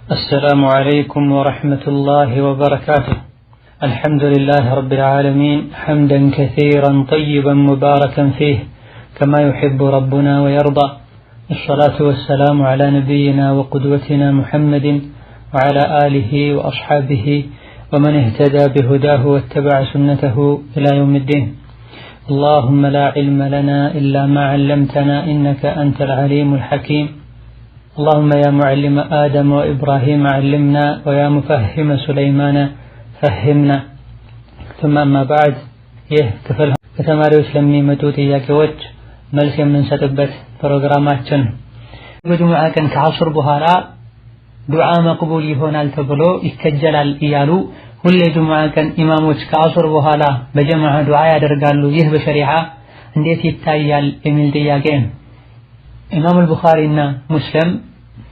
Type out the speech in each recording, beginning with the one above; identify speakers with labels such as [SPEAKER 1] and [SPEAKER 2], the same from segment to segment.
[SPEAKER 1] السلام عليكم ورحمة الله وبركاته. الحمد لله رب العالمين حمدا كثيرا طيبا مباركا فيه كما يحب ربنا ويرضى. الصلاة والسلام على نبينا وقدوتنا محمد وعلى آله وأصحابه ومن اهتدى بهداه واتبع سنته إلى يوم الدين. اللهم لا علم لنا إلا ما علمتنا إنك أنت العليم الحكيم. اللهم يا معلم آدم وإبراهيم علمنا ويا مفهم سليمان فهمنا. ثم أما بعد ክፍል ከተማሪዎች ለሚመጡ ጥያቄዎች መልስ የምንሰጥበት ፕሮግራማችን በጁሙዓ ቀን ከዐሱር በኋላ ዱዓ መቅቡል ይሆናል ተብሎ ይከጀላል እያሉ ሁሌ ጁሙዓ ቀን ኢማሞች ከዐሱር በኋላ በጀማዓ ዱዓ ያደርጋሉ። ይህ በሸሪዓ እንዴት ይታያል የሚል ጥያቄ ነው። ኢማም አልቡኻሪና ሙስሊም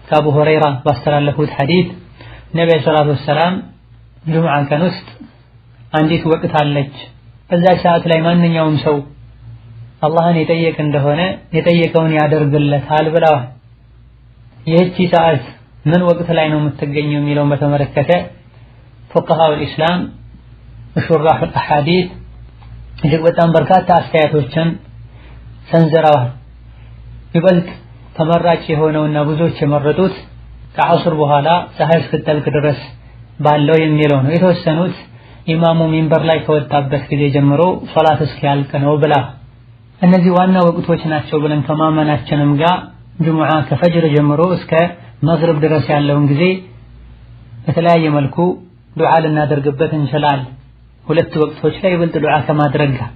[SPEAKER 1] ከአቡ ሁረይራ ባስተላለፉት ሐዲስ ነብዩ ሰለላሁ ዐለይሂ ወሰለም ጁሙዓ ቀን ውስጥ አንዲት ወቅት አለች፣ በዛ ሰዓት ላይ ማንኛውም ሰው አላህን የጠየቀ እንደሆነ የጠየቀውን ያደርግለታል ብለዋል። ይህቺ ሰዓት ምን ወቅት ላይ ነው የምትገኘው የሚለውን በተመለከተ ፉቀሃኡል ኢስላም ሹራሑል አሐዲስ እጅግ በጣም በርካታ አስተያየቶችን ሰንዝረዋል። ይበልጥ ተመራጭ የሆነውና ብዙዎች የመረጡት ከዐሱር በኋላ ፀሐይ እስክትጠልቅ ድረስ ባለው የሚለው ነው። የተወሰኑት ኢማሙ ሚንበር ላይ ከወጣበት ጊዜ ጀምሮ ሶላት እስኪያልቅ ነው ብላ እነዚህ ዋና ወቅቶች ናቸው ብለን ከማመናችንም ጋር ጁሙዓ ከፈጅር ጀምሮ እስከ መግሪብ ድረስ ያለውን ጊዜ በተለያየ መልኩ ዱዓ ልናደርግበት እንችላለን። ሁለት ወቅቶች ላይ ይበልጥ ዱዓ ከማድረግ ጋር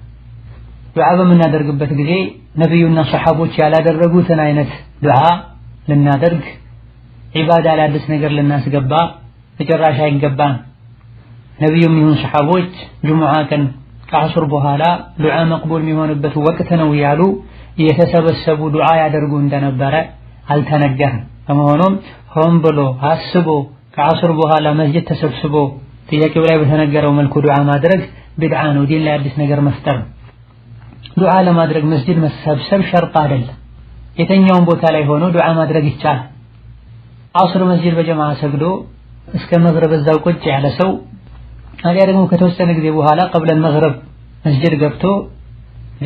[SPEAKER 1] ዱዓ በምናደርግበት ጊዜ ነብዩና ሰሐቦች ያላደረጉትን አይነት ዱዓ ልናደርግ ዒባዳ ላይ አዲስ ነገር ልናስገባ በጭራሽ አይገባም። ነብዩም ይሁን ሰሐቦች ጁሙዓ ቀን ከዐሱር በኋላ ዱዓ መቅቡል የሚሆንበት ወቅት ነው ያሉ እየተሰበሰቡ ዱዓ ያደርጉ እንደነበረ አልተነገረም። በመሆኑም ሆን ብሎ አስቦ ከዐሱር በኋላ መስጂድ ተሰብስቦ ጥያቄው ላይ በተነገረው መልኩ ዱዓ ማድረግ ቢድዓ ነው፣ ዲን ላይ አዲስ ነገር መፍጠር ነው። ዱዓ ለማድረግ መስጂድ መሰብሰብ ሸርጥ አይደለም። የተኛውን ቦታ ላይ ሆኖ ዱዓ ማድረግ ይቻላል። ዐሱር መስጂድ በጀማዓ ሰግዶ እስከ መግሪብ እዛው ቁጭ ያለ ሰው አሊያ ደግሞ ከተወሰነ ጊዜ በኋላ ቀብለን መግሪብ መስጂድ ገብቶ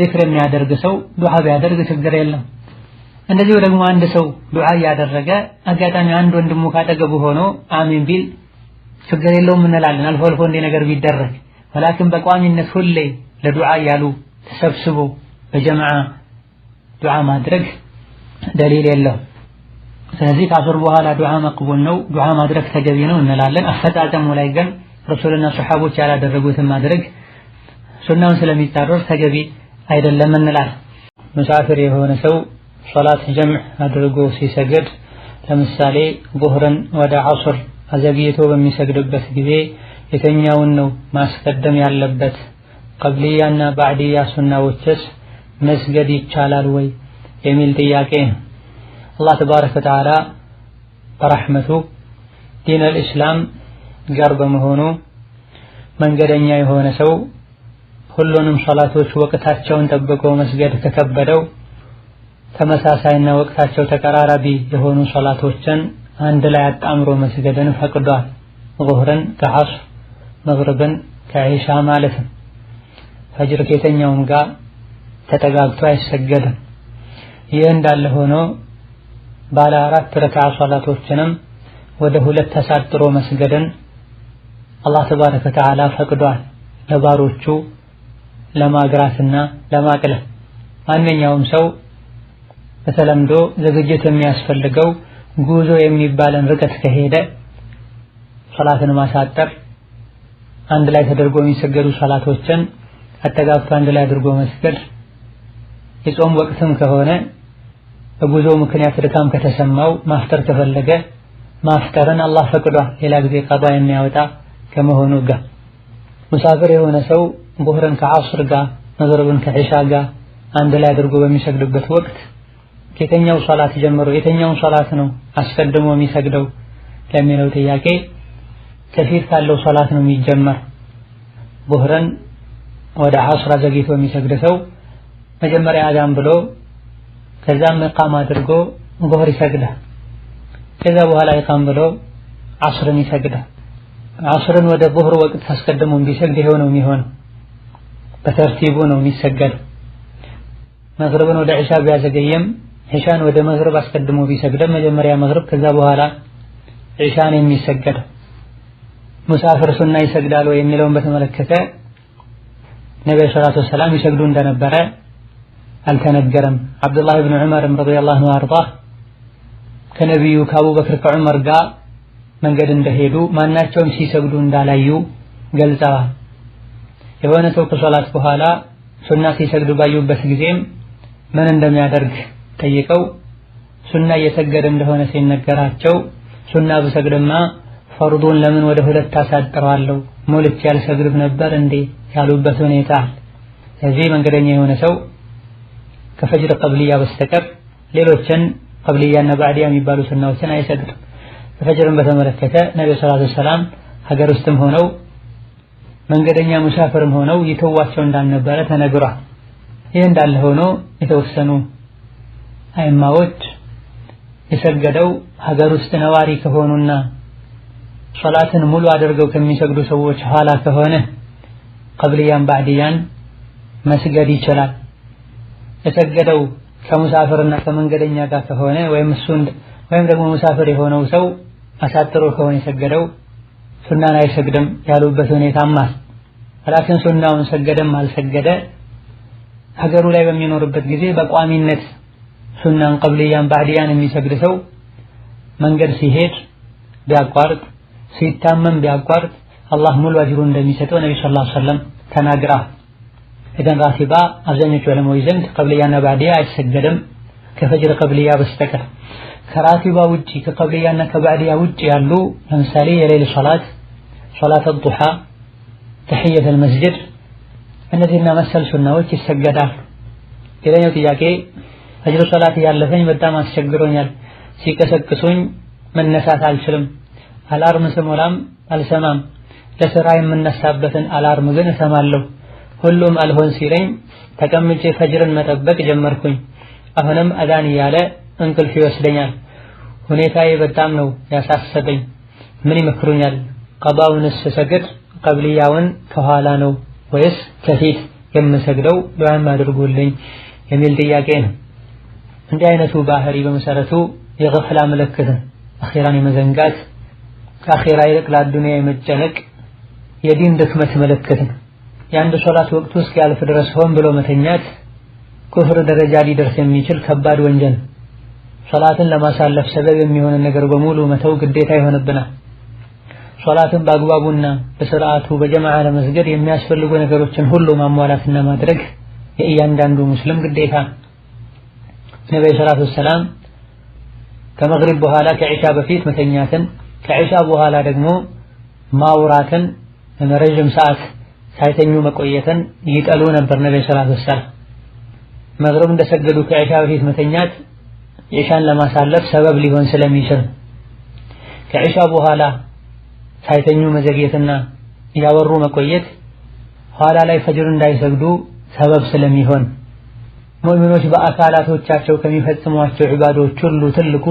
[SPEAKER 1] ዚክር የሚያደርግ ሰው ዱዓ ቢያደርግ ችግር የለም። እንደዚሁ ደግሞ አንድ ሰው ዱዓ እያደረገ አጋጣሚ አንድ ወንድሙ ካጠገቡ ሆኖ አሚን ቢል ችግር የለውም እንላለን። አልፎ አልፎ እንደ ነገር ቢደረግ ወላኪን በቋሚነት ሁሌ ለዱዓ ያሉ ተሰብስቦ በጀማዓ ዱዓ ማድረግ ደሊል የለው። ስለዚህ ከዐሱር በኋላ ዱዓ መቅቡል ነው፣ ዱዓ ማድረግ ተገቢ ነው እንላለን። አፈጣጠሙ ላይ ግን ረሱልና ሰሐቦች ያላደረጉትን ማድረግ ሱናውን ስለሚጻረር ተገቢ አይደለም እንላለን። ሙሳፊር የሆነ ሰው ሶላት ጀምዕ አድርጎ ሲሰግድ ለምሳሌ ዙህርን ወደ ዐሱር አዘግይቶ በሚሰግድበት ጊዜ የተኛውን ነው ማስቀደም ያለበት? ቀብልያና ባዕድያ ሱናዎችስ መስገድ ይቻላል ወይ የሚል ጥያቄ ነው። አላህ ተባረከ ወተዓላ በረሕመቱ ዲን አልኢስላም ጋር በመሆኑ መንገደኛ የሆነ ሰው ሁሉንም ሶላቶች ወቅታቸውን ጠብቆ መስገድ ከከበደው ተመሳሳይና ወቅታቸው ተቀራራቢ የሆኑ ሶላቶችን አንድ ላይ አጣምሮ መስገድን ፈቅዷል። ዙህርን ከዐሱር፣ መግሪብን ከዒሻ ማለት ነው። ፈጅር ከየትኛውም ጋር ተጠጋግቶ አይሰገድም። ይህ እንዳለ ሆኖ ባለ 4 ረክዓ ሶላቶችንም ወደ 2 ተሳጥሮ መስገድን አላህ ተባረከ ወተዓላ ፈቅዷል ለባሮቹ ለማግራትና ለማቅለል። ማንኛውም ሰው በተለምዶ ዝግጅት የሚያስፈልገው ጉዞ የሚባልን ርቀት ከሄደ ሶላትን ማሳጠር፣ አንድ ላይ ተደርጎ የሚሰገዱ ሶላቶችን አጠጋግቶ አንድ ላይ አድርጎ መስገድ፣ የጾም ወቅትም ከሆነ በጉዞ ምክንያት ድካም ከተሰማው ማፍጠር ከፈለገ ማፍጠርን አላህ ፈቅዷል፣ ሌላ ጊዜ ቀዷ የሚያወጣ ከመሆኑ ጋር። ሙሳፊር የሆነ ሰው ዙህርን ከዐሱር ጋር መግሪብን ከዒሻ ጋር አንድ ላይ አድርጎ በሚሰግድበት ወቅት ከየትኛው ሶላት ጀምሮ የትኛውን ሶላት ነው አስቀድሞ የሚሰግደው ለሚለው ጥያቄ ከፊት ካለው ሶላት ነው የሚጀመር። ዙህርን ወደ ዐሱር ዘግይቶ የሚሰግድ ሰው መጀመሪያ አዛን ብሎ ከዛም ኢቃማ አድርጎ ዙህር ይሰግዳል። ከዛ በኋላ ኢቃም ብሎ ዐስርን ይሰግዳል። ዐስርን ወደ ዙህር ወቅት አስቀድሞ ቢሰግድ ይሄው ነው የሚሆነው። በተርቲቡ ነው የሚሰገድ። መግሪብን ወደ ዒሻ ቢያዘገየም ዒሻን ወደ መግሪብ አስቀድሞ ቢሰግድ መጀመሪያ መግሪብ ከዛ በኋላ ዒሻን የሚሰገድ። ሙሳፊር ሱና ይሰግዳል ወይ የሚለውን በተመለከተ ነብዩ ሰለላሁ ዐለይሂ ወሰለም ይሰግዱ እንደነበረ አልተነገረም። አብዱላህ ኢብኑ ዑመር ረዲየላሁ ዐንሁ አርዳህ ከነብዩ ከአቡበክር ከዑመር ጋር መንገድ እንደሄዱ ማናቸውም ሲሰግዱ እንዳላዩ ገልጸዋል። የሆነ ሰው ከሶላት በኋላ ሱና ሲሰግዱ ባዩበት ጊዜም ምን እንደሚያደርግ ጠይቀው ሱና እየሰገደ እንደሆነ ሲነገራቸው ሱና ብሰግድማ ፈርዱን ለምን ወደ ሁለት አሳጥረዋለሁ ሞልቼ ያልሰግድ ነበር እንዴ ያሉበት ሁኔታ። ስለዚህ መንገደኛ የሆነ ሰው ከፈጅር ቀብልያ በስተቀር ሌሎችን ቀብልያና ባዕድያ የሚባሉ ሱናዎችን አይሰግድም። ፈጅርን በተመለከተ ነብዩ ሰለላሁ ዐለይሂ ወሰለም ሀገር ውስጥም ሆነው መንገደኛ ሙሳፊርም ሆነው ይተዋቸው እንዳልነበረ ተነግሯል። ይህ እንዳለ ሆኖ የተወሰኑ አይማዎች የሰገደው ሀገር ውስጥ ነዋሪ ከሆኑና ሶላትን ሙሉ አድርገው ከሚሰግዱ ሰዎች ኋላ ከሆነ ቀብልያን ባዕድያን መስገድ ይችላል። የሰገደው ከሙሳፊርና ከመንገደኛ ጋር ከሆነ ወይም ደግሞ ሙሳፊር የሆነው ሰው አሳጥሮ ከሆነ የሰገደው ሱናን አይሰግድም ያሉበት ሁኔታማ። ራስን ሱናውን ሰገደም አልሰገደ ሀገሩ ላይ በሚኖርበት ጊዜ በቋሚነት ሱናን ቀብልያን ባዕድያን የሚሰግድ ሰው መንገድ ሲሄድ ቢያቋርጥ ሲታመም ቢያቋርጥ አላህ ሙሉ አጅሩን እንደሚሰጠው ነብዩ ሰለላሁ ዐለይሂ ወሰለም ተናግረዋል። ኢዘን ራቲባ አብዛኞቹ ዑለማዎች ዘንድ ቀብልያና ባዕድያ አይሰገድም ከፈጅር ቀብልያ በስተቀር። ከራቲባ ውጪ ከቀብልያና ከባዕድያ ውጪ ያሉ ለምሳሌ የሌሊት ሶላት አልዱሃ፣ ተህየቱል መስጂድ እነዚህና መሰል ሱናዎች ይሰገዳል። ሌላኛው ጥያቄ ፈጅር ሶላት ያለፈኝ በጣም አስቸግሮኛል፣ ሲቀሰቅሱኝ መነሳት አልችልም፣ አላርም ስሞላም አልሰማም፣ ለስራ የምነሳበትን አላርም ግን እሰማለሁ፣ ሁሉም አልሆን ሲለኝ ተቀምጬ ፈጅርን መጠበቅ ጀመርኩኝ፣ አሁንም አዛን እያለ እንቅልፍ ይወስደኛል፣ ሁኔታዬ በጣም ነው ያሳሰበኝ፣ ምን ይመክሩኛል? ቀዳውንስ ስሰግድ ቀብልያውን ከኋላ ነው ወይስ ከፊት የምሰግደው? ዱዓም አድርጉልኝ የሚል ጥያቄ ነው። እንዲህ አይነቱ ባህሪ በመሰረቱ የገፍላ ምልክት ነው። አኺራን የመዘንጋት ከአኺራ ይልቅ ለዱንያ የመጨነቅ የዲን ድክመት ምልክት ነው። የአንድ ሶላት ወቅቱ እስኪያልፍ ድረስ ሆን ብሎ መተኛት ኩፍር ደረጃ ሊደርስ የሚችል ከባድ ወንጀል። ሶላትን ለማሳለፍ ሰበብ የሚሆን ነገር በሙሉ መተው ግዴታ ይሆንብናል። ሶላትን በአግባቡና በስርዓቱ በጀማዓ ለመስገድ የሚያስፈልጉ ነገሮችን ሁሉ ማሟላትና ማድረግ የእያንዳንዱ ሙስሊም ግዴታ። ነብዩ ሰለላሁ ዐለይሂ ወሰለም ከመግሪብ በኋላ ከዒሻ በፊት መተኛትን ከዒሻ በኋላ ደግሞ ማውራትን ረጅም ሰዓት ሳይተኙ መቆየትን ይጠሉ ነበር። ነብዩ ሰለላሁ ዐለይሂ ወሰለም መግሪብ እንደሰገዱ ከዒሻ በፊት መተኛት ዒሻን ለማሳለፍ ሰበብ ሊሆን ስለሚችል ከዒሻ በኋላ ሳይተኙ መዘግየትና ያወሩ መቆየት ኋላ ላይ ፈጅር እንዳይሰግዱ ሰበብ ስለሚሆን ሙእሚኖች በአካላቶቻቸው ከሚፈጽሟቸው ዒባዶች ሁሉ ትልቁ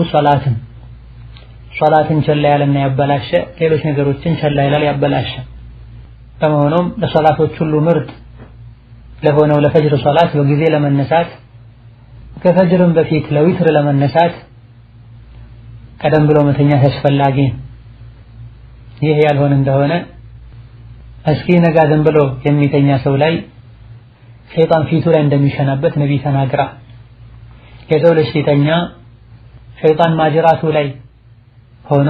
[SPEAKER 1] ሶላትን ቸላ ያለና ያበላሸ ሌሎች ነገሮችን ቸላ ይላል ያበላሸ። በመሆኑም ለሶላቶች ሁሉ ምርጥ ለሆነው ለፈጅር ሶላት በጊዜ ለመነሳት ከፈጅርም በፊት ለዊትር ለመነሳት ቀደም ብሎ መተኛት አስፈላጊ። ይህ ያልሆነ እንደሆነ እስኪ ነጋ ዝም ብሎ የሚተኛ ሰው ላይ ሸይጣን ፊቱ ላይ እንደሚሸናበት ነብይ ተናግራ። የሰው ልጅ ሲተኛ ሸይጣን ማጅራቱ ላይ ሆኖ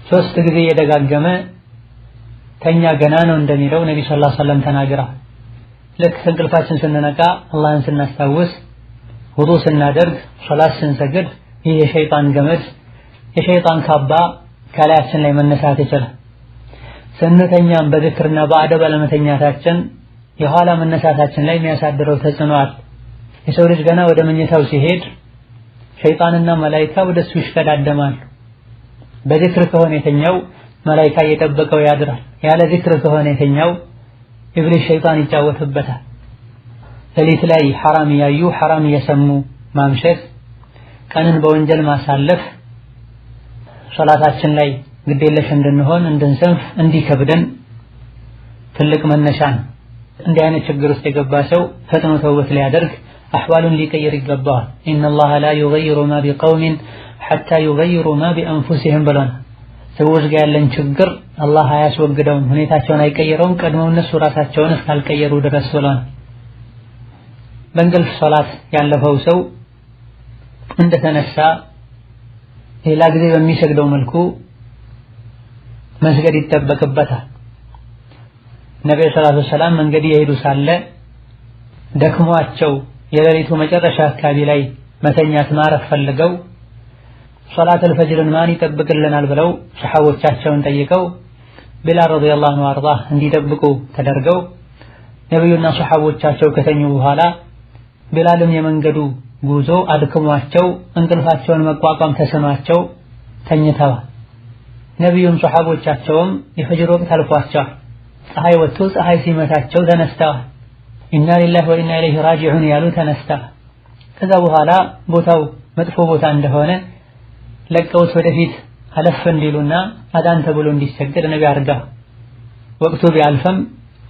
[SPEAKER 1] 3 ጊዜ የደጋገመ ተኛ ገና ነው እንደሚለው ነብይ ሰለላሁ ዐለይሂ ወሰለም ተናግራ። ልክ እንቅልፋችን ስንነቃ አላህን ስናስታውስ ውዱእ ስናደርግ ሶላት ስንሰግድ ይህ የሸይጣን ገመድ የሸይጣን ካባ ከላያችን ላይ መነሳት ይችላል። ስንተኛም በዝክርና በአደብ ለመተኛታችን የኋላ መነሳታችን ላይ የሚያሳድረው ተጽዕኖ አለ። የሰው ልጅ ገና ወደ መኝታው ሲሄድ ሸይጣንና መላኢካ ወደሱ ይሽቀዳደማሉ። በዝክር ከሆነ የተኛው መላኢካ እየጠበቀው ያድራል። ያለ ዝክር ከሆነ የተኛው ኢብሊስ ሸይጣን ይጫወትበታል። ሌሊት ላይ ሐራም እያዩ ሐራም እየሰሙ ማምሸት፣ ቀንን በወንጀል ማሳለፍ ሶላታችን ላይ ግዴለሽ እንድንሆን እንድንሰንፍ እንዲከብደን ትልቅ መነሻ ነው። እንዲህ አይነት ችግር ውስጥ የገባ ሰው ፈጥኖ ተውበት ሊያደርግ አህዋሉን ሊቀይር ይገባዋል። ኢነላህ ላ ዩገይሩ ማ ቢቀውሚን ሐታ ዩገይሩ ማ ቢአንፉሲሂም ብለናል። ሰዎች ጋር ያለን ችግር አላህ አያስወግደውም፣ ሁኔታቸውን አይቀይረውም ቀድመው እነሱ ራሳቸውን እስካልቀየሩ ድረስ ብለናል። በእንቅልፍ ሶላት ያለፈው ሰው እንደተነሳ ሌላ ጊዜ በሚሰግደው መልኩ መስገድ ይጠበቅበታል። ነብዩ ሰለላሁ ዐለይሂ ወሰለም መንገድ የሄዱ ሳለ ደክሟቸው የሌሊቱ መጨረሻ አካባቢ ላይ መተኛት ማረፍ ፈልገው ሶላተል ፈጅርን ማን ይጠብቅልናል ብለው ሰሐቦቻቸውን ጠይቀው ቢላል ረዲየላሁ ዐንሁ አርዳ እንዲጠብቁ ተደርገው ነብዩና ሰሐቦቻቸው ከተኙ በኋላ ቢላልም የመንገዱ ጉዞ አድክሟቸው እንቅልፋቸውን መቋቋም ተስኗቸው ተኝተዋል። ነብዩም ሰሐቦቻቸውም የፈጅር ወቅት አልፏቸዋል። ፀሐይ ወጥቶ ፀሐይ ሲመታቸው ተነስተዋል። ኢና ሊላሂ ወኢና ኢለይሂ ራጂዑን ያሉ ተነስተዋል። ከዛ በኋላ ቦታው መጥፎ ቦታ እንደሆነ ለቀውት ወደፊት አለፍ እንዲሉና አዳን ተብሎ እንዲሰገድ ነብዩ አድርገው ወቅቱ ቢያልፍም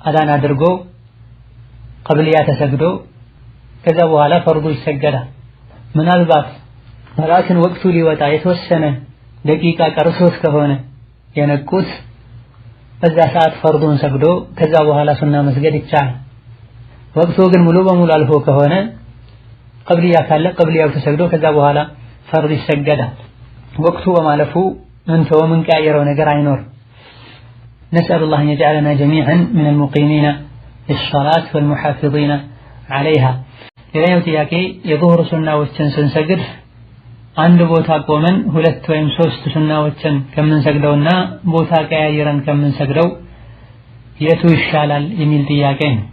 [SPEAKER 1] አዳን አድርጎ ቀብልያ ተሰግዶ ከዛ በኋላ ፈርዱ ይሰገዳል። ምናልባት ራስን ወቅቱ ሊወጣ የተወሰነ ደቂቃ ቀርሶት ከሆነ የነቁት በዛ ሰዓት ፈርዱን ሰግዶ ከዛ በኋላ ሱና መስገድ ይቻላል። ወቅቱ ግን ሙሉ በሙሉ አልፎ ከሆነ ቀብልያ ካለ ቀብልያው ተሰግዶ ከዛ በኋላ ፈርድ ይሰገዳል። ወቅቱ በማለፉ እንተው ምን ቀያየረው ነገር አይኖር። نسأل الله أن يجعلنا جميعا من المقيمين للصلاة والمحافظين عليها. ሌላኛው ጥያቄ የዙህር ሱናዎችን ስንሰግድ አንድ ቦታ ቆመን ሁለት ወይም ሶስት ሱናዎችን ከምንሰግደውና ቦታ ቀያይረን ከምንሰግደው የቱ ይሻላል የሚል ጥያቄ ነው።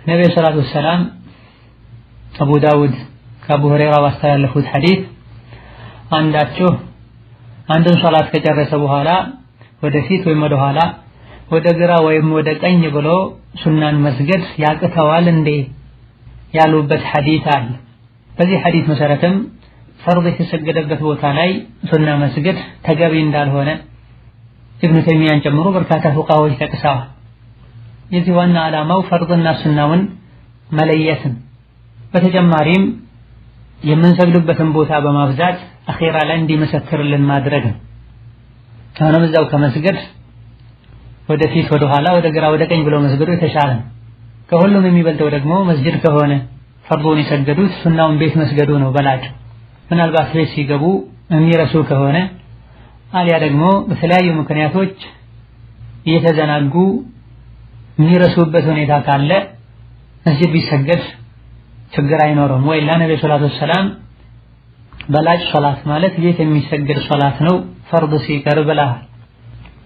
[SPEAKER 1] ነብዩ ሰለላሁ ዐለይሂ ወሰለም አቡ ዳውድ ከአቡ ሁረይራ ባስተላለፉት ሐዲስ አንዳችሁ አንድን ሶላት ከጨረሰ በኋላ ወደፊት ወይም ወደ ኋላ ወደ ግራ ወይም ወደ ቀኝ ብሎ ሱናን መስገድ ያቅተዋል እንዴ ያሉበት ሐዲስ አለ። በዚህ ሐዲስ መሰረትም ፈርድ የተሰገደበት ቦታ ላይ ሱና መስገድ ተገቢ እንዳልሆነ ኢብኑ ተይሚያን ጨምሮ በርካታ ፉቃዎች ጠቅሰዋል። የዚህ ዋና ዓላማው ፈርድና ሱናውን መለየትን በተጨማሪም የምንሰግድበትን ቦታ በማብዛት አኺራ ላይ እንዲመሰክርልን ማድረግ ነው። አሁንም እዛው ከመስገድ ወደፊት ወደ ኋላ ወደ ግራ ወደ ቀኝ ብሎ መስገዱ የተሻለ ነው። ከሁሉም የሚበልጠው ደግሞ መስጂድ ከሆነ ፈርዱን የሰገዱት ሱናውን ቤት መስገዱ ነው በላጭ። ምናልባት ቤት ሲገቡ የሚረሱ ከሆነ አሊያ ደግሞ በተለያዩ ምክንያቶች እየተዘናጉ የሚረሱበት ሁኔታ ካለ መስጂድ ቢሰገድ ችግር አይኖርም። ወይላ ነብዩ ሰለላሁ ዐለይሂ ወሰለም በላጭ ሶላት ማለት ቤት የሚሰገድ ሶላት ነው ፈርድ ሲቀር ብለዋል።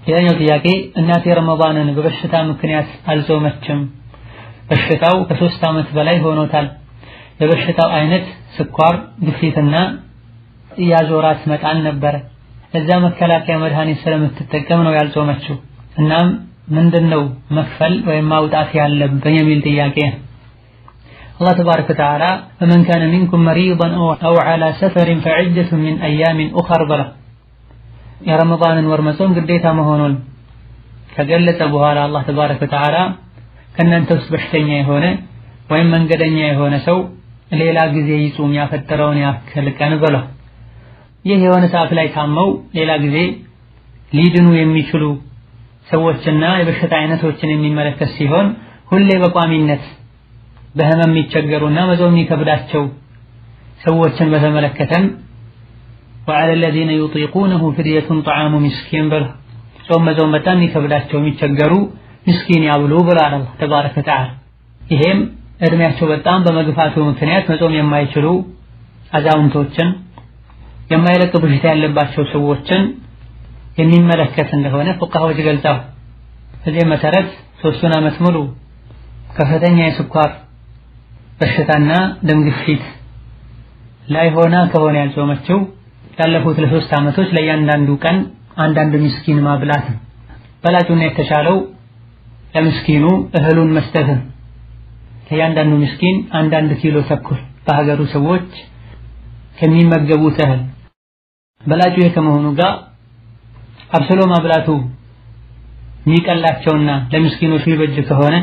[SPEAKER 1] ሌላኛው ጥያቄ እናቴ ረመዳንን በበሽታ ምክንያት አልጾመችም። በሽታው ከ3 ዓመት በላይ ሆኖታል። የበሽታው አይነት ስኳር፣ ግፊትና ያዞራት መጣን ነበር። ለዛ መከላከያ መድኃኒት ስለምትጠቀም ነው ያልጾመችው። እናም ምንድነው መክፈል ወይም ማውጣት ያለብን የሚል ጥያቄ ነው። الله تبارك وتعالى فمن كان منكم مريضا أو على سفر فعدة من أيام أخر بلا يا رمضان ورمضان قديتا مهونون كجلت أبوها الله تبارك وتعالى كنا نتوس بشتنيا هنا وإن من قدنيا هنا سو ليلا جزي يصوم يا فترون يا كلكان بلا يهي هنا ساعة لا يتعمو ليلا جزي ليدنو يميشلو سوتشنا يبشت عينتوتشن من ملك السيهون كل بقوامينت በህመም የሚቸገሩና መዞም የሚከብዳቸው ሰዎችን በተመለከተም وعلى الذين يطيقونه فدية طعام مسكين بل ጾም መዞም በጣም የሚከብዳቸው የሚቸገሩ ምስኪን ያብሉ ብሏል አላህ ተባረከ ወተዓላ። ይሄም እድሜያቸው በጣም በመግፋቱ ምክንያት መጾም የማይችሉ አዛውንቶችን የማይለቅ በሽታ ያለባቸው ሰዎችን የሚመለከት እንደሆነ ፉቃሃዎች ገልጸዋል። በዚህ መሰረት 3 ዓመት ሙሉ ከፍተኛ የስኳር በሽታና ደም ግፊት ላይ ሆና ከሆነ ያልጾመችው ያለፉት ለ3 ዓመቶች ለእያንዳንዱ ቀን አንዳንድ ምስኪን ማብላት ነው። በላጩና የተሻለው ለምስኪኑ እህሉን መስጠት ነው። ለእያንዳንዱ ምስኪን አንዳንድ ኪሎ ተኩል በሀገሩ ሰዎች ከሚመገቡት እህል በላጩ ከመሆኑ ጋር አብስሎ ማብላቱ የሚቀላቸውና ለምስኪኖች የሚበጅ ከሆነ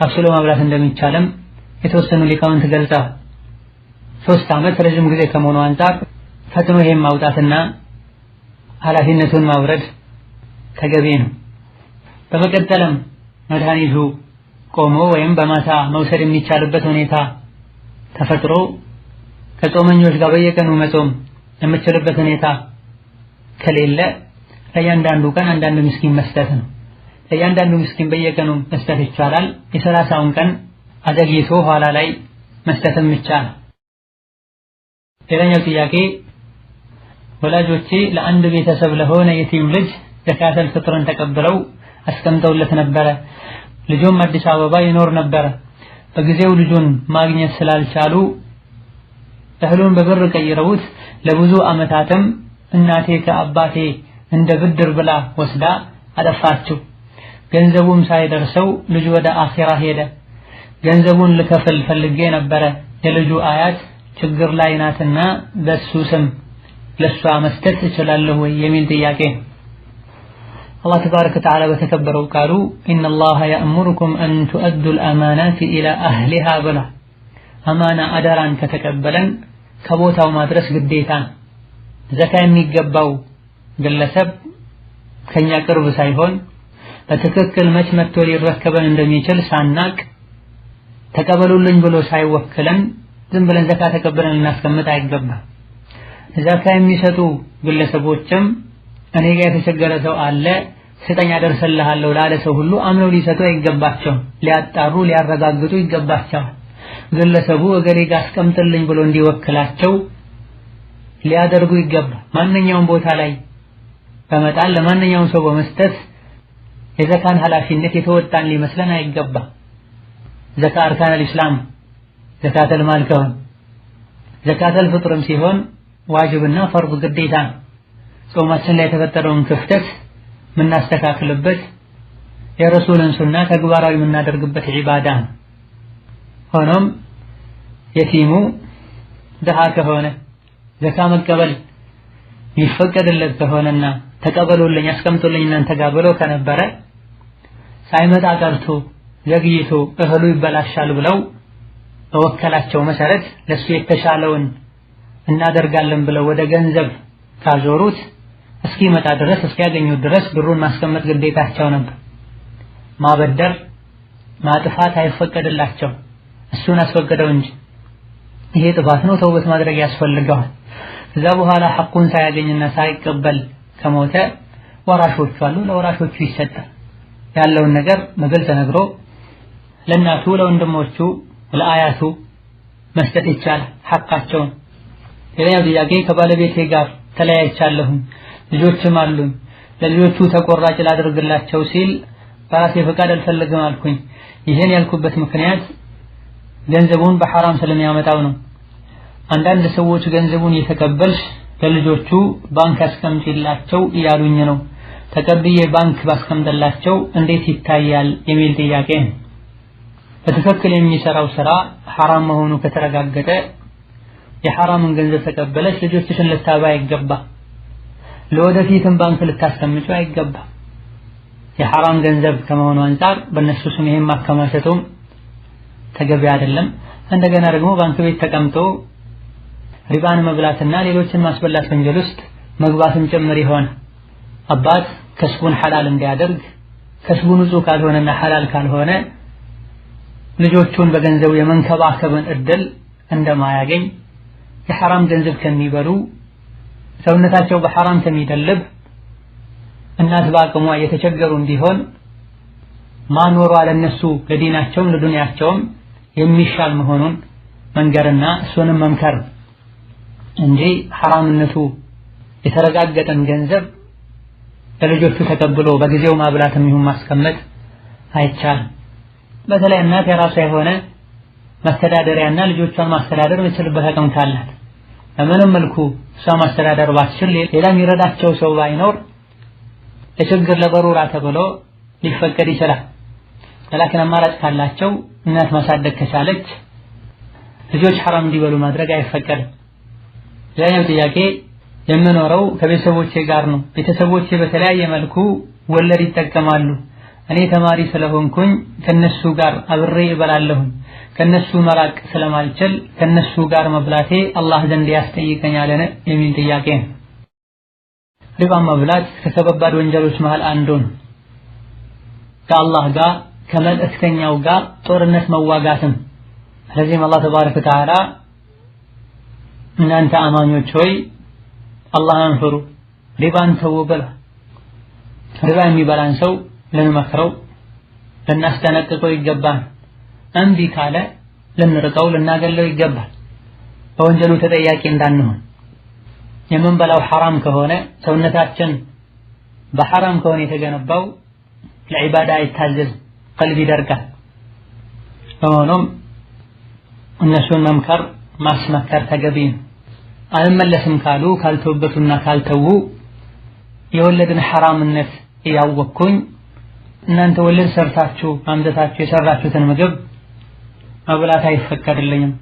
[SPEAKER 1] አብስሎ ማብላት እንደሚቻልም የተወሰኑ ሊቃውንት ገልጸዋል። 3 ዓመት ረጅም ጊዜ ከመሆኑ አንፃር ፈጥኖ ይሄን ማውጣትና ኃላፊነቱን ማውረድ ተገቢ ነው። በመቀጠልም መድኃኒቱ ቆሞ ወይም በማታ መውሰድ የሚቻልበት ሁኔታ ተፈጥሮ ከጾመኞች ጋር በየቀኑ መጾም የምችልበት ሁኔታ ከሌለ ለእያንዳንዱ ቀን አንዳንድ ምስኪን መስጠት ነው። ለእያንዳንዱ ምስኪን በየቀኑ መስጠት ይቻላል። የ30ውን ቀን አዘግይቶ ኋላ ላይ መስጠትም ይቻላል። ሌላኛው ጥያቄ ወላጆቼ ለአንድ ቤተሰብ ለሆነ የቲም ልጅ ዘካተል ፍጥርን ተቀብለው አስቀምጠውለት ነበረ። ልጁም አዲስ አበባ ይኖር ነበረ። በጊዜው ልጁን ማግኘት ስላልቻሉ እህሉን በብር ቀይረውት ለብዙ ዓመታትም እናቴ ከአባቴ እንደ ብድር ብላ ወስዳ አጠፋችው። ገንዘቡም ሳይደርሰው ልጁ ወደ አኺራ ሄደ። ገንዘቡን ልከፍል ፈልጌ ነበረ። የልጁ አያት ችግር ላይ ናትና በሱ ስም ለሷ መስጠት እችላለሁ ወይ የሚል ጥያቄ። አላህ ተባረከ ወተዓላ በተከበረው ቃሉ ኢነላሃ የእሙሩኩም አን ቱአዱል አማናት ኢላ አህሊሃ ብላ አማና አደራን ከተቀበለን ከቦታው ማድረስ ግዴታ ነው። ዘካ የሚገባው ግለሰብ ከኛ ቅርብ ሳይሆን በትክክል መች መጥቶ ሊረከበን እንደሚችል ሳናቅ ተቀበሉልኝ ብሎ ሳይወክለን ዝም ብለን ዘካ ተቀበለን ልናስቀምጥ አይገባም። ዘካ የሚሰጡ ግለሰቦችም እኔ ጋር የተቸገረ ሰው አለ ስጠኝ አደርሰልሃለሁ ላለ ሰው ሁሉ አምነው ሊሰጡ አይገባቸውም። ሊያጣሩ ሊያረጋግጡ ይገባቸዋል። ግለሰቡ እገሌ ጋር አስቀምጥልኝ ብሎ እንዲወክላቸው ሊያደርጉ ይገባል። ማንኛውም ቦታ ላይ በመጣል ለማንኛውም ሰው በመስጠት የዘካን ኃላፊነት የተወጣን ሊመስለን አይገባም። ዘካ አርካን አልኢስላም ዘካተል ማል ከሆነ ዘካተል ፍጥርም ሲሆን ዋጅብና ፈርድ ግዴታ ነው። ጾማችን ላይ የተፈጠረውን ክፍተት የምናስተካክልበት የረሱልን ሱና ተግባራዊ የምናደርግበት ዒባዳ ነው። ሆኖም የቲሙ ድሃ ከሆነ ዘካ መቀበል ይፈቀድለት ከሆነና ተቀበሉልኝ አስቀምጡልኝ እናንተ ጋር ብሎ ከነበረ ሳይመጣ ቀርቶ ዘግይቶ እህሉ ይበላሻል ብለው በወከላቸው መሰረት ለሱ የተሻለውን እናደርጋለን ብለው ወደ ገንዘብ ካዞሩት እስኪመጣ ድረስ እስኪያገኙት ድረስ ብሩን ማስቀመጥ ግዴታቸው ነበር። ማበደር ማጥፋት አይፈቀድላቸው። እሱን አስፈቅደው እንጂ ይሄ ጥፋት ነው፣ ተውበት ማድረግ ያስፈልገዋል። ከዛ በኋላ ሐቁን ሳያገኝና ሳይቀበል ከሞተ ወራሾቹ አሉ፣ ለወራሾቹ ይሰጣል። ያለውን ነገር በግልጽ ነግሮ ለእናቱ ለወንድሞቹ ለአያቱ መስጠት ይቻላል ሐቃቸውን። ሌላኛው ጥያቄ ከባለቤቴ ጋር ተለያይቻለሁ፣ ልጆችም አሉኝ፣ ለልጆቹ ተቆራጭ ላድርግላቸው ሲል በራሴ ፈቃድ አልፈልግም አልኩኝ። ይህን ያልኩበት ምክንያት ገንዘቡን በሐራም ስለሚያመጣው ነው። አንዳንድ ሰዎች ገንዘቡን እየተቀበልሽ ለልጆቹ ባንክ አስቀምጪላቸው እያሉኝ ነው። ተቀብዬ ባንክ ባስቀምጥላቸው እንዴት ይታያል የሚል ጥያቄ ነው። በትክክል የሚሰራው ስራ ሐራም መሆኑ ከተረጋገጠ የሐራምን ገንዘብ ተቀበለሽ ልጆችሽን ልታባ አይገባ። ለወደፊትም ባንክ ልታስቀምጪ አይገባ። የሐራም ገንዘብ ከመሆኑ አንፃር በእነሱ ስም ይሄን ማከማቸቱም ተገቢ አይደለም። እንደገና ደግሞ ባንክ ቤት ተቀምጦ ሪባን መብላትና ሌሎችን ማስበላት ወንጀል ውስጥ መግባትም ጭምር ይሆን። አባት ከስቡን ሐላል እንዲያደርግ ከስቡ ንጹህ ካልሆነና ሐላል ካልሆነ ልጆቹን በገንዘቡ የመንከባከብን እድል እንደማያገኝ የሐራም ገንዘብ ከሚበሉ ሰውነታቸው በሐራም ከሚደልብ እናት በአቅሟ እየተቸገሩ እንዲሆን ማኖሯ ለነሱ ለዲናቸውም ለዱንያቸውም የሚሻል መሆኑን መንገርና እሱንም መምከር እንጂ ሐራምነቱ የተረጋገጠን ገንዘብ ለልጆቹ ተቀብሎ በጊዜው ማብላትም ይሁን ማስቀመጥ አይቻልም። በተለይ እናት የራሷ የሆነ ማስተዳደሪያና ልጆቿን ማስተዳደር የምትችልበት አቅም ካላት በምንም መልኩ እሷ ማስተዳደር ባትችል ሌላ የሚረዳቸው ሰው ባይኖር ለችግር ለበሩራ ተብሎ ሊፈቀድ ይችላል። ለላኪን አማራጭ ካላቸው እናት ማሳደግ ከቻለች ልጆች ሐራም እንዲበሉ ማድረግ አይፈቀድም። ሌላኛው ጥያቄ የምኖረው ከቤተሰቦቼ ጋር ነው። ቤተሰቦቼ በተለያየ መልኩ ወለድ ይጠቀማሉ። እኔ ተማሪ ስለሆንኩኝ ከነሱ ጋር አብሬ እበላለሁ። ከነሱ መራቅ ስለማልችል ከነሱ ጋር መብላቴ አላህ ዘንድ ያስጠይቀኛልን የሚል ጥያቄ ነው። ሪባ መብላት ከከባድ ወንጀሎች መሃል አንዱ ነው። ከአላህ ጋር ከመልእክተኛው ጋር ጦርነት መዋጋትም። ስለዚህም አላህ ተባረከ ወተዓላ እናንተ አማኞች ሆይ አላህን ፍሩ፣ ሪባን ተው ብሏል። ሪባ የሚበላን ሰው ልንመክረው ልናስጠነቅቀው ይገባል። እምቢ ካለ ልንርቀው ልናገለው ይገባል። በወንጀሉ ተጠያቂ እንዳንሆን። የምንበላው ሐራም ከሆነ ሰውነታችን በሐራም ከሆነ የተገነባው ለዒባዳ አይታዘዝም፣ ቀልብ ይደርቃል። በመሆኑም እነሱን መምከር ማስመከር ተገቢ ነው። አልመለስም ካሉ ካልተወበቱና ካልተዉ የወለድን ሐራምነት እያወቅኩኝ እናንተ ወለድ ሰርታችሁ አምጥታችሁ የሰራችሁትን ምግብ መብላት አይፈቀድልኝም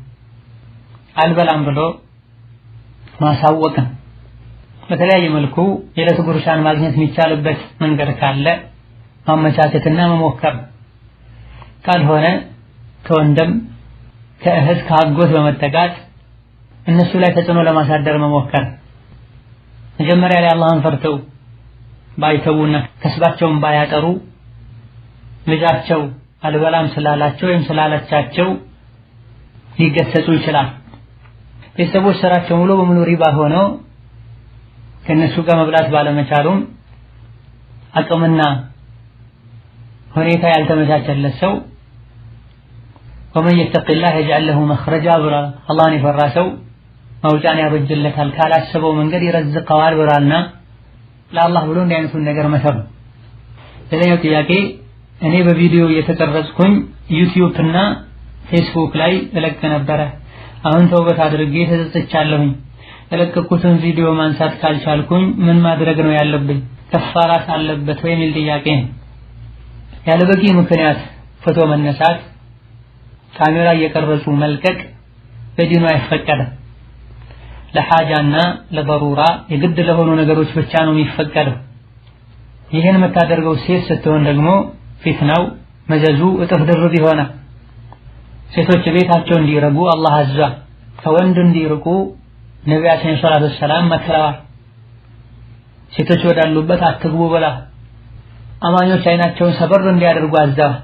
[SPEAKER 1] አልበላም ብሎ ማሳወቅን። በተለያየ መልኩ የዕለት ጉርሻን ማግኘት የሚቻልበት መንገድ ካለ ማመቻቸትና መሞከር፣ ካልሆነ ከወንድም ከእህት ከአጎት በመጠጋት እነሱ ላይ ተጽዕኖ ለማሳደር መሞከር። መጀመሪያ ላይ አላህን ፈርተው ባይተውና ከስባቸውን ባያጠሩ ልጃቸው አልበላም ስላላቸው ወይም ስላለቻቸው ሊገሰጹ ይችላል። ቤተሰቦች ስራቸው ሙሉ በሙሉ ሪባ ሆኖ ከነሱ ጋር መብላት ባለመቻሉም አቅምና ሁኔታ ያልተመቻቸለት ሰው ወመን የተቂላህ የጅዐል ለሁ መኽረጃ ብሏል። አላህን የፈራ ሰው መውጫን ያበጅለታል፣ ካላሰበው መንገድ ይረዝቀዋል ብሏልና ለአላህ ብሎ እንዲህ አይነቱን ነገር መተው። ሌላኛው ጥያቄ እኔ በቪዲዮ እየተቀረጽኩኝ ዩቲዩብ እና ፌስቡክ ላይ እለቅ ነበረ። አሁን ተውበት አድርጌ ተጸጽቻለሁኝ። የለቀኩትን ቪዲዮ ማንሳት ካልቻልኩኝ ምን ማድረግ ነው ያለብኝ? ከፋራት አለበት ወይ የሚል ጥያቄ ነው። ያለ በቂ ምክንያት ፎቶ መነሳት፣ ካሜራ እየቀረጹ መልቀቅ በዲኑ አይፈቀድም። ለሐጃና ለበሩራ የግድ ለሆኑ ነገሮች ብቻ ነው የሚፈቀደው። ይህን የምታደርገው ሴት ስትሆን ደግሞ ፊትናው መዘዙ እጥፍ ድርብ ይሆናል። ሴቶች ቤታቸው እንዲረጉ አላህ አዟል። ከወንድ እንዲርቁ ነቢያችን ሰለላሁ ዐለይሂ ወሰለም መክረዋል። ሴቶች ወዳሉበት አትግቡ ብላ አማኞች አይናቸውን ሰበር እንዲያደርጉ አዘዋል።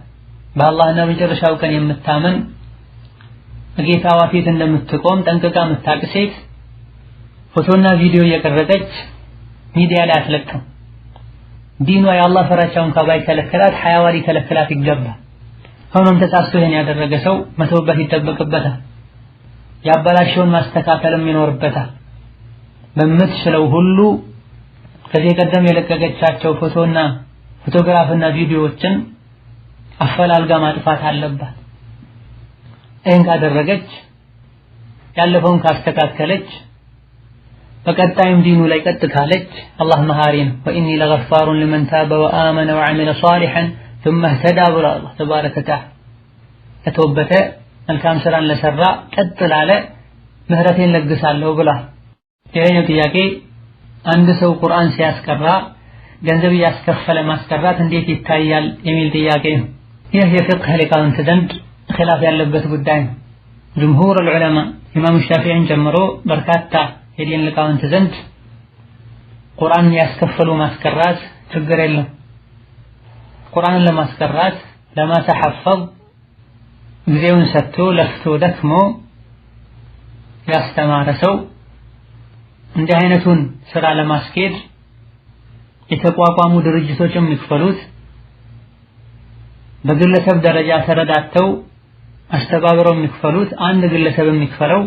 [SPEAKER 1] በአላህና በመጨረሻው ቀን የምታምን ጌታዋ ፊት እንደምትቆም ጠንቅቃ የምታውቅ ሴት ፎቶና ቪዲዮ እየቀረጸች ሚዲያ ላይ አትለቅም። ዲኗ የአላህ ፈራቻውን ከባይ ከለከላት ሐያዋ ሊከለክላት ይገባል። ሆኖም ተሳስቶ ይሄን ያደረገ ሰው መተውበት ይጠበቅበታል። ያበላሸውን ማስተካከልም ይኖርበታል። በምትችለው ሁሉ ከዚህ ቀደም የለቀቀቻቸው ፎቶግራፍና ቪዲዮዎችን አፈላልጋ ማጥፋት አለባት። ይህን ካደረገች ያለፈውን ካስተካከለች በቀጣይም ዲኑ ላይ ቀጥ ካለች አላህ መሃሪ ነው። ወኢኒ ለገፋሩን ሊመን ታበ ወአመነ ወዐሚለ ሷሊሐን ثم اهتدى ብሏል አላህ ተባረከ ወተዓላ። ለተወበተ መልካም ስራን ለሰራ ቀጥ ላለ ምህረቴን ለግሳለሁ ብሏል። ሌላኛው ጥያቄ አንድ ሰው ቁርአን ሲያስቀራ ገንዘብ ያስከፈለ ማስቀራት እንዴት ይታያል የሚል ጥያቄ ነው። ይህ የፍቅህ ሊቃውንት ዘንድ ኺላፍ ያለበት ጉዳይ ነው። ጅምሁር ዑለማ ኢማም ሻፊዒን ጨምሮ በርካታ የዲን ሊቃውንት ዘንድ ቁርአን ያስከፈሉ ማስቀራት ችግር የለም። ቁርአንን ለማስቀራት ለማተሐፈዝ ጊዜውን ሰጥቶ ለፍቶ ደክሞ ያስተማረ ሰው እንዲህ አይነቱን ስራ ለማስኬድ የተቋቋሙ ድርጅቶች የሚከፈሉት በግለሰብ ደረጃ ተረዳተው አስተባብረው የሚከፈሉት አንድ ግለሰብ የሚከፈለው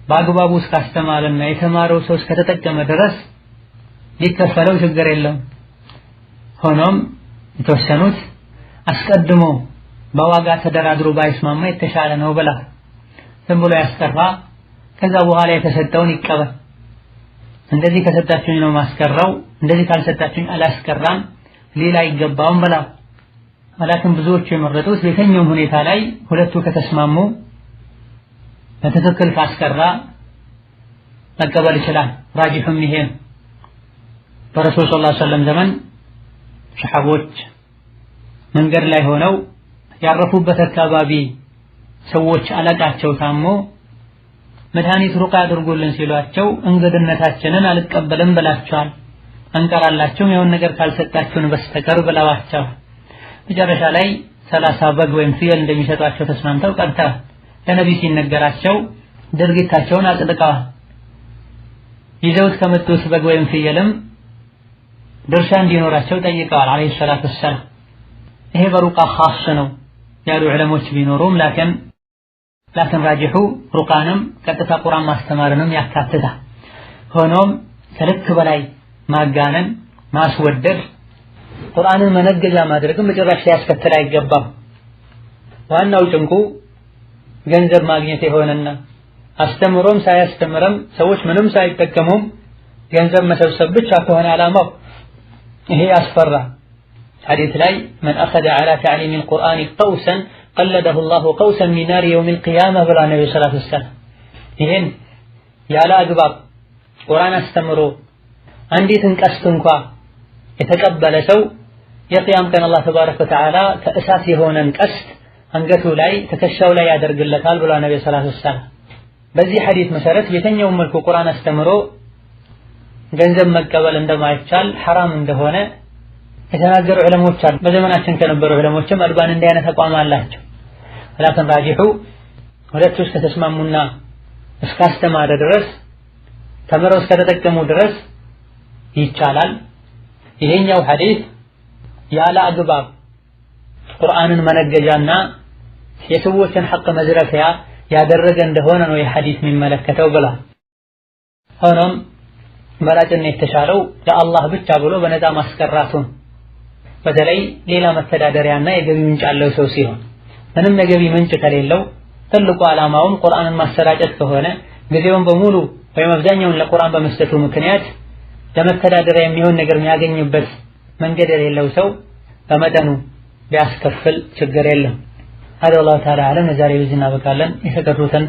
[SPEAKER 1] በአግባቡ እስካስተማረና የተማረው ሰው እስከተጠቀመ ድረስ ሊከፈለው ችግር የለም። ሆኖም የተወሰኑት አስቀድሞ በዋጋ ተደራድሮ ባይስማማ የተሻለ ነው ብላ ዝም ብሎ ያስቀራ፣ ከዛ በኋላ የተሰጠውን ይቀበል። እንደዚህ ከሰጣችሁኝ ነው ማስቀራው፣ እንደዚህ ካልሰጣችሁኝ አላስቀራም ሌላ አይገባውም ብላ። ወላኪን ብዙዎቹ የመረጡት በየትኛውም ሁኔታ ላይ ሁለቱ ከተስማሙ በትክክል ካስቀራ መቀበል ይችላል። ራጂሑም ይሄ በረሱል ሰለላሁ ዐለይሂ ወሰለም ዘመን ሰሐቦች መንገድ ላይ ሆነው ያረፉበት አካባቢ ሰዎች አለቃቸው ታሞ መድኃኒት ሩቃ አድርጎልን ሲሏቸው እንግድነታችንን አልቀበልም ብላቸዋል፣ አንቀራላችሁም የሆነ ነገር ካልሰጣችሁን በስተቀር ብለዋቸው መጨረሻ ላይ 30 በግ ወይም ፍየል እንደሚሰጧቸው ተስማምተው ቀርተዋል። ለነብይ ሲነገራቸው ድርጊታቸውን አጽድቀዋል። ይዘውት ከመጡት በግ ወይም ፍየልም ድርሻ እንዲኖራቸው ጠይቀዋል አለይሂ ሰላቱ ወሰላም። ይሄ በሩቃ ኻስ ነው ያሉ ዑለሞች ቢኖሩም ላኪን ራጂሑ ሩቃንም ቀጥታ ቁርአን ማስተማርንም ያካትታል። ሆኖም ከልክ በላይ ማጋነን፣ ማስወደድ፣ ቁርአንን መነገጃ ማድረግም መጨረሻ ያስከተል አይገባም። ዋናው ጭንቁ ገንዘብ ማግኘት የሆነና አስተምሮም ሳያስተምረም ሰዎች ምንም ሳይጠቀሙም ገንዘብ መሰብሰብ ብቻ ከሆነ ዓላማው ይሄ ያስፈራ። ሐዲስ ላይ من أخذ على تعليم القرآن قوسا قلده الله قوسا من نار يوم القيامة ብላ ነብዩ ሰለላሁ ዐለይሂ ወሰለም። ይሄን ያለ አግባብ ቁርአን አስተምሮ አንዲትን ቀስት እንኳን የተቀበለ ሰው የቂያም ቀን አላህ ተባረከ ወተዓላ ከእሳት የሆነን ቀስት አንገቱ ላይ ትከሻው ላይ ያደርግለታል ብላ ነብዩ ሰለላሁ ዐለይሂ ወሰለም። በዚህ ሐዲስ መሰረት የተኛው መልኩ ቁርአን አስተምሮ ገንዘብ መቀበል እንደማይቻል ሐራም እንደሆነ የተናገሩ ዑለሞች አሉ። በዘመናችን ከነበሩ ዑለሞችም አልባን እንዲህ አይነት አቋም አላቸው። ወላኪን ራጂሑ ሁለቱ ከተስማሙና እስካስተማረ ድረስ ተምረው እስከተጠቀሙ ድረስ ይቻላል። ይሄኛው ሐዲስ ያለ አግባብ ቁርአንን መነገጃና የሰዎችን ሐቅ መዝረፊያ ያደረገ እንደሆነ ነው የሐዲስ የሚመለከተው ብላ። ሆኖም መራጭና የተሻለው ለአላህ ብቻ ብሎ በነፃ ማስቀራቱን በተለይ ሌላ መተዳደሪያና የገቢ ምንጭ ያለው ሰው ሲሆን ምንም የገቢ ምንጭ ከሌለው ትልቁ ዓላማውም ቁርአንን ማሰራጨት ከሆነ ጊዜውን በሙሉ ወይም አብዛኛውን ለቁርአን በመስጠቱ ምክንያት ለመተዳደሪያ የሚሆን ነገር የሚያገኝበት መንገድ የሌለው ሰው በመጠኑ ቢያስከፍል ችግር የለም። هذا والله تعالى أعلم. ዛሬ በዚህ እናበቃለን። የተቀሩትን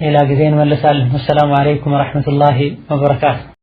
[SPEAKER 1] ሌላ ጊዜ እንመለሳለን። ወሰላሙ አለይኩም ወራህመቱላሂ ወበረካቱ።